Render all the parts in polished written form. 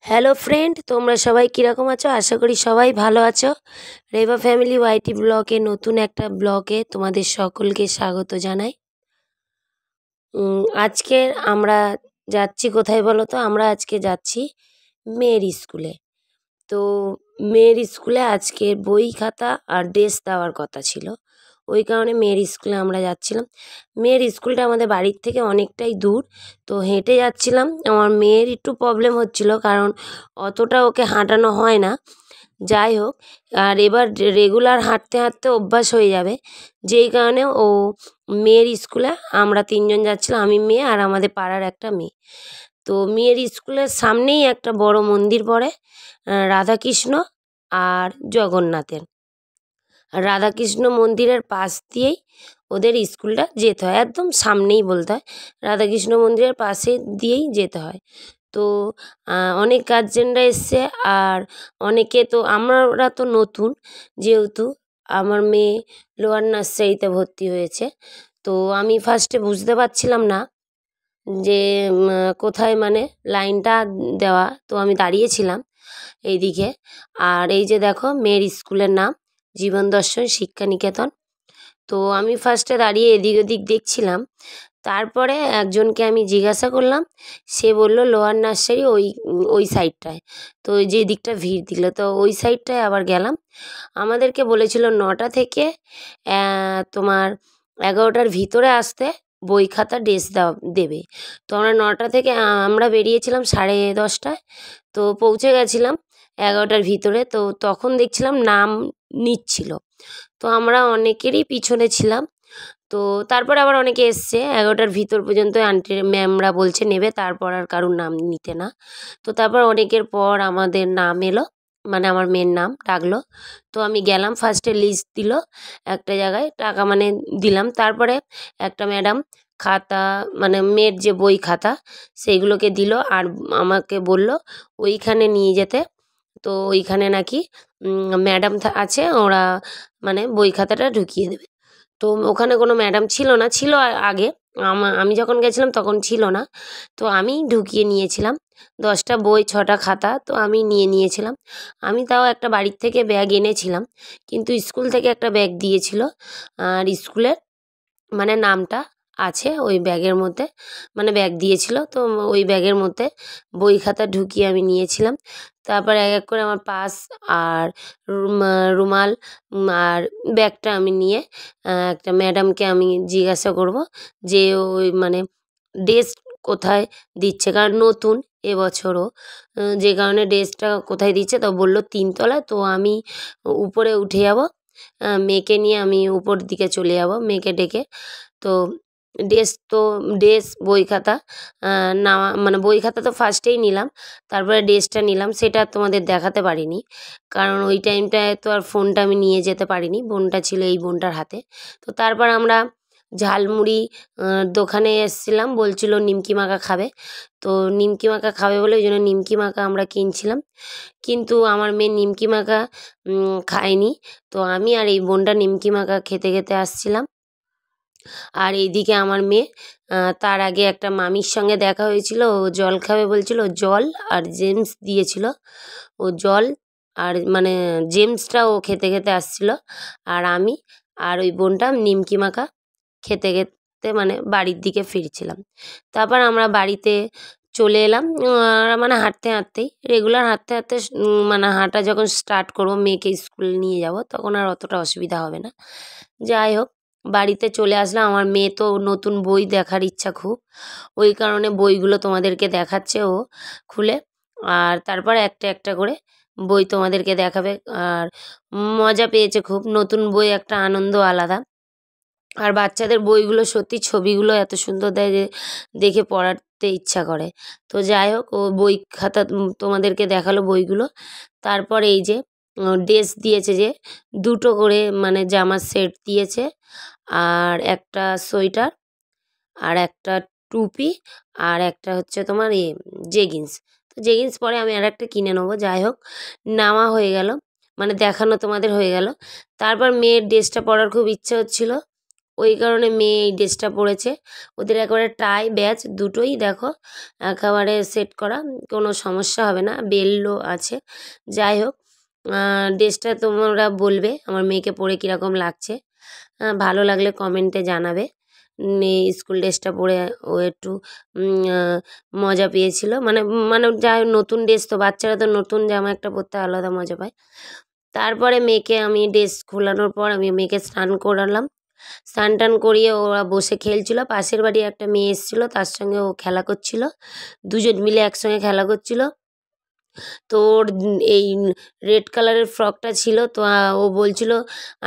Hello friend, তোমরা সবাই কীরকম আছো? আশা করি সবাই ভালো আছো। রেবা ফ্যামিলি ওয়াইটি ব্লগে নতুন একটা ব্লগে তোমাদের সকলকে স্বাগত জানাই। আজকে আমরা যাচ্ছি কোথায় বলো তো? আমরা আজকে যাচ্ছি মেয়ের স্কুলে। তো মেয়ের স্কুলে আজকে বই খাতা আর ড্রেস দেওয়ার কথা ছিল, ওই কারণে মেয়ের স্কুলে আমরা যাচ্ছিলাম। মেয়ের স্কুলটা আমাদের বাড়ির থেকে অনেকটাই দূর, তো হেঁটে যাচ্ছিলাম। আমার মেয়ের একটু প্রবলেম হচ্ছিল, কারণ অতটা ওকে হাঁটানো হয় না। যাই হোক, আর এবার রেগুলার হাঁটতে হাঁটতে অভ্যাস হয়ে যাবে, যেই কারণে ও মেয়ের স্কুলে আমরা তিনজন যাচ্ছিলাম, আমি, মেয়ে আর আমাদের পাড়ার একটা মেয়ে। তো মেয়ের স্কুলের সামনেই একটা বড় মন্দির পড়ে, রাধাকৃষ্ণ আর জগন্নাথের। রাধাকৃষ্ণ মন্দিরের পাশ দিয়েই ওদের স্কুলটা যেতে হয়, একদম সামনেই বলতে হয়, রাধাকৃষ্ণ মন্দিরের পাশে দিয়েই যেতে হয়। তো অনেক গার্জেনরা এসছে, আর অনেকে, তো আমরা তো নতুন, যেহেতু আমার মেয়ে লোয়ার নার্সারিতে ভর্তি হয়েছে, তো আমি ফার্স্টে বুঝতে পারছিলাম না যে কোথায় মানে লাইনটা দেওয়া। তো আমি দাঁড়িয়েছিলাম এইদিকে, আর এই যে দেখো মেয়ের স্কুলের নাম জীবন দর্শন শিক্ষা নিকেতন। তো আমি ফার্স্টে দাঁড়িয়ে এদিক ওদিক দেখছিলাম, তারপরে একজনকে আমি জিজ্ঞাসা করলাম, সে বলল লোয়ার নার্সারি ওই ওই সাইডটায়। তো ওই যে দিকটা ভিড় দিল, তো ওই সাইডটায় আবার গেলাম। আমাদেরকে বলেছিল 9টা থেকে তোমার 11টার ভিতরে আসতে, বই খাতা ড্রেস দেবে। তো আমরা 9টা থেকে আমরা বেরিয়েছিলাম 10:30টায়, তো পৌঁছে গেছিলাম 11টার ভিতরে। তো তখন দেখছিলাম নাম নিচ্ছিল, তো আমরা অনেকেরই পিছনে ছিলাম। তো তারপরে আবার অনেকে এসছে, 11টার ভিতর পর্যন্ত আন্টি ম্যামরা বলছে নেবে, তারপর আর কারুর নাম নিতে না। তো তারপর অনেকের পর আমাদের নাম এলো, মানে আমার মেয়ের নাম ডাকলো। তো আমি গেলাম, ফার্স্টে লিস্ট দিল একটা জায়গায়, টাকা মানে দিলাম। তারপরে একটা ম্যাডাম খাতা, মানে মেয়ের যে বই খাতা সেইগুলোকে দিল, আর আমাকে বলল ওইখানে নিয়ে যেতে। তো ওইখানে নাকি ম্যাডাম আছে, ওরা মানে বই খাতাটা ঢুকিয়ে দেবে। তো ওখানে কোনো ম্যাডাম ছিল না, ছিল আগে আমি যখন গেছিলাম তখন ছিল না। তো আমি ঢুকিয়ে নিয়েছিলাম 10টা বই 6টা খাতা, তো আমি নিয়ে নিয়েছিলাম। আমি তাও একটা বাড়ির থেকে ব্যাগ এনেছিলাম, কিন্তু স্কুল থেকে একটা ব্যাগ দিয়েছিল, আর স্কুলের মানে নামটা আছে ওই ব্যাগের মধ্যে, মানে ব্যাগ দিয়েছিল, তো ওই ব্যাগের মধ্যে বই খাতা ঢুকিয়ে আমি নিয়েছিলাম। তারপর এক এক করে আমার পাস আর রুমাল আর ব্যাগটা আমি নিয়ে একটা ম্যাডামকে আমি জিজ্ঞাসা করব যে ওই মানে ড্রেস কোথায় দিচ্ছে, কারণ নতুন এবছরও, যে কারণে ড্রেসটা কোথায় দিচ্ছে। তো বললো 3তলায়। তো আমি উপরে উঠে যাব, মেয়েকে নিয়ে আমি উপর দিকে চলে যাব মেয়েকে ডেকে। তো ড্রেস বই খাতা নেওয়া, মানে বই খাতা তো ফার্স্টেই নিলাম, তারপরে ড্রেসটা নিলাম, সেটা তোমাদের দেখাতে পারিনি, কারণ ওই টাইমটায় তো আর ফোনটা আমি নিয়ে যেতে পারিনি, বোনটা ছিল এই বোনটার হাতে। তো তারপর আমরা ঝালমুড়ি দোকানে এসেছিলাম, বলছিল নিমকি মাখা খাবে, তো নিমকি মাখা খাবে বলে ওই জন্য নিমকি মাখা আমরা কিনছিলাম। কিন্তু আমার মেয়ে নিমকি মাখা খায়নি, তো আমি আর এই বোনটা নিমকি মাখা খেতে খেতে আসছিলাম। আর এইদিকে আমার মেয়ে, তার আগে একটা মামির সঙ্গে দেখা হয়েছিল, ও জল খাবে বলছিল, জল আর জেমস দিয়েছিল, ও জল আর মানে জেমসটা ও খেতে খেতে আসছিল, আর আমি আর ওই বোনটা নিমকি মাখা খেতে খেতে মানে বাড়ির দিকে ফিরছিলাম। তারপর আমরা বাড়িতে চলে এলাম, মানে হাঁটতে হাঁটতেই, রেগুলার হাঁটতে হাঁটতে মানে হাঁটা যখন স্টার্ট করব, মেয়েকে স্কুলে নিয়ে যাব, তখন আর অতটা অসুবিধা হবে না। যাই হোক, বাড়িতে চলে আসলাম। আমার মেয়ে তো নতুন বই দেখার ইচ্ছা খুব, ওই কারণে বইগুলো তোমাদেরকে দেখাচ্ছে ও খুলে, আর তারপর একটা একটা করে বই তোমাদেরকে দেখাবে। আর মজা পেয়েছে খুব, নতুন বই একটা আনন্দ আলাদা। আর বাচ্চাদের বইগুলো সত্যি ছবিগুলো এত সুন্দর দেয় যে দেখে পড়াতে ইচ্ছা করে। তো যাই হোক, ও বই খাতা তোমাদেরকে দেখালো বইগুলো। তারপর এই যে ড্রেস দিয়েছে, যে 2টো করে মানে জামার সেট দিয়েছে, আর একটা সোয়েটার, আর একটা টুপি, আর একটা হচ্ছে তোমার জেগিন্স। তো জেগিন্স পরে আমি আর একটা কিনে নেবো। যাই হোক, নেওয়া হয়ে গেল, মানে দেখানো তোমাদের হয়ে গেল। তারপর মেয়ের ড্রেসটা পরার খুব ইচ্ছে হচ্ছিল, ওই কারণে মেয়ে এই ড্রেসটা পরেছে। ওদের একেবারে টাই ব্যাচ দুটোই দেখো একেবারে সেট করা, কোনো সমস্যা হবে না, বেলও আছে। যাই হোক, ড্রেসটা তোমরা বলবে আমার মেয়েকে পরে কীরকম লাগছে। ভালো লাগলে কমেন্টে জানাবে। এই স্কুল ড্রেসটা পরে ও একটু মজা পেয়েছিল, মানে মানে যাই হোক, নতুন ড্রেস তো, বাচ্চারা তো নতুন জামা একটা পরতে আলাদা মজা পায়। তারপরে মেয়েকে আমি ড্রেস খোলানোর পর আমি মেয়েকে স্নান করালাম। স্নান টান করিয়ে ওরা বসে খেলছিল। পাশের বাড়ি একটা মেয়ে এসেছিলো, তার সঙ্গে ও খেলা করছিল। দুজন মিলে একসঙ্গে খেলা করছিল। তো ওর এই রেড কালারের ফ্রকটা ছিল, তো ও বলছিল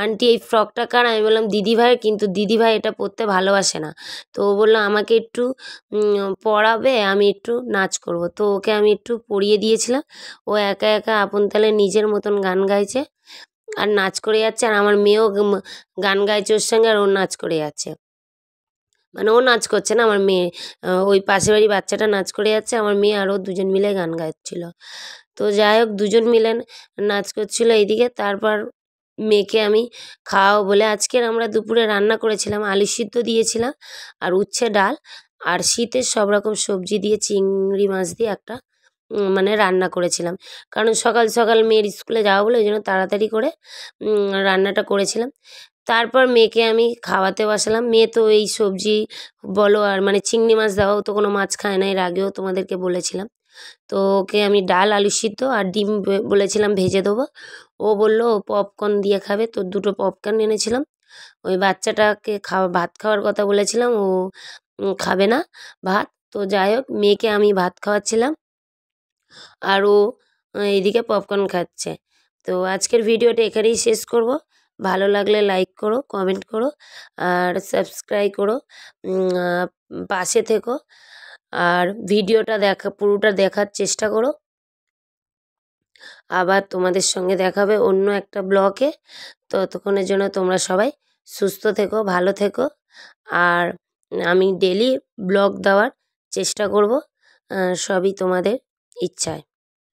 আন্টি এই ফ্রকটা কার? আমি বললাম দিদিভাইয়ের, কিন্তু দিদিভাই এটা পরতে ভালোবাসে না। তো ও বললো আমাকে একটু পরাবে, আমি একটু নাচ করব। তো ওকে আমি একটু পরিয়ে দিয়েছিলাম। ও একা একা আপন তালে নিজের মতন গান গাইছে আর নাচ করে যাচ্ছে, আর আমার মেয়েও গান গাইছে ওর সঙ্গে, আর ও নাচ করে যাচ্ছে। মানে ও নাচ করছে না, আমার মেয়ে, ওই পাশের বাড়ির বাচ্চাটা নাচ করে যাচ্ছে, আমার মেয়ে আর ও দুজন মিলে গান গাচ্ছিল। তো যাই হোক, দুজন মিলে নাচ করছিল এইদিকে। তারপর মেয়েকে আমি খাওয়াবো বলে আজকের আমরা দুপুরে রান্না করেছিলাম, আলু সিদ্ধ দিয়েছিলাম আর উচ্ছে ডাল, আর শীতের সব রকম সবজি দিয়ে চিংড়ি মাছ দিয়ে একটা মানে রান্না করেছিলাম। কারণ সকাল সকাল মেয়ের স্কুলে যাওয়া বলে ওই জন্য তাড়াতাড়ি করে রান্নাটা করেছিলাম। তারপর মেয়েকে আমি খাওয়াতে বসালাম। মেয়ে তো এই সবজি বলো আর মানে চিংড়ি মাছ দেওয়াও তো কোনো মাছ খায় না, এর আগেও তোমাদেরকে বলেছিলাম। তো ওকে আমি ডাল, আলু সিদ্ধ আর ডিম বলেছিলাম ভেজে দেবো। ও বললো ও পপকর্ন দিয়ে খাবে, তো দুটো পপকর্ন এনেছিলাম। ওই বাচ্চাটাকে ভাত খাওয়ার কথা বলেছিলাম, ও খাবে না ভাত। তো যাই হোক, মেয়েকে আমি ভাত খাওয়াচ্ছিলাম আর ও এইদিকে পপকর্ন খাচ্ছে। তো আজকের ভিডিওটা এখানেই শেষ করব। ভালো লাগলে লাইক করো, কমেন্ট করো আর সাবস্ক্রাইব করো। পাশে থেকো আর ভিডিওটা পুরোটা দেখার চেষ্টা করো। আবার তোমাদের সঙ্গে দেখা হবে অন্য একটা ব্লগে। ততক্ষণের জন্য তোমরা সবাই সুস্থ থেকো, ভালো থেকো। আর আমি ডেলি ব্লগ দেওয়ার চেষ্টা করব, সবই তোমাদের ইচ্ছায়।